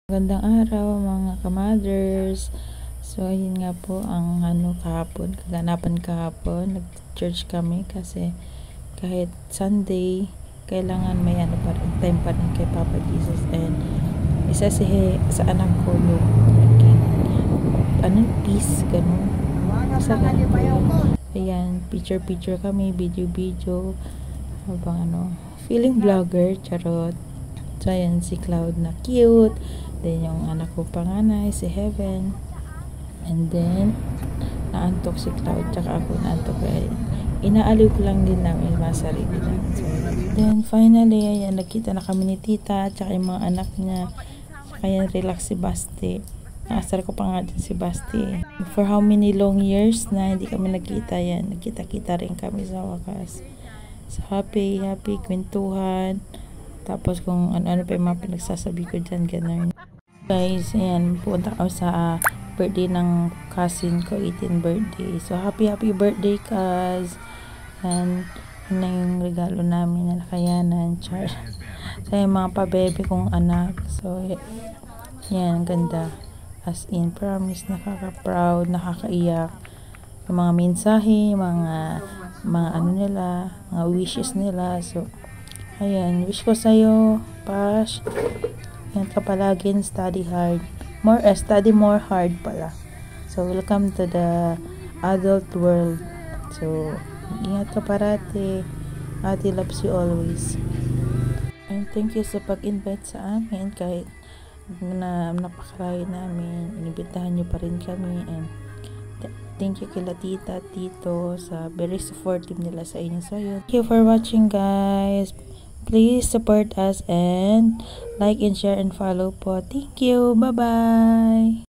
Magandang araw mga kamothers. So ayun nga po ang kaganapan kahapon. Nag-church kami kasi kahit Sunday, kailangan may pa rin, time pa rin kay Papa Jesus. And isa sa anak ko yung peace, ganun. Sa ganun po yun. Ayan, picture kami, video habang feeling vlogger, charot. So ayan si Cloud na cute. Then yung anak ko panganay, si Heaven. And then naantok si Cloud, tsaka ako naantok. Inaaliw ko lang din namin mga sarili namin. So, then finally, ayan, nakita na kami ni tita, tsaka yung mga anak niya. Kaya relax si Basti. Nakasar ko pa nga din si Basti. For how many long years na hindi kami nagkita, yan. Nagkita-kita rin kami sa wakas. So happy, kwentuhan. Tapos kung ano-ano pa yung mga pinagsasabi ko dyan, ganun. Guys, ayan, punta kami sa birthday ng cousin ko, 18th birthday. So, happy birthday, cuz. And, yun na yung regalo namin na nakayanan, char. So, yung mga pabebe kong anak. So, yan, ganda. As in, promise, nakaka-proud, nakakaiyak. Yung mga mensahe, mga ano nila, mga wishes nila. So, ayan, wish ko sa'yo, Pash. Yan ka palaging study hard. Study more hard pala. So, welcome to the adult world. So, ingat ka parati. Ate loves you always. And thank you sa pag-invite sa amin. Kahit na napakalayo namin, inibitahan nyo pa rin kami. And thank you kila tita, tito, sa very supportive nila sa inyo. So, yun. Thank you for watching, guys. Please support us and like and share and follow po. Thank you. Bye-bye.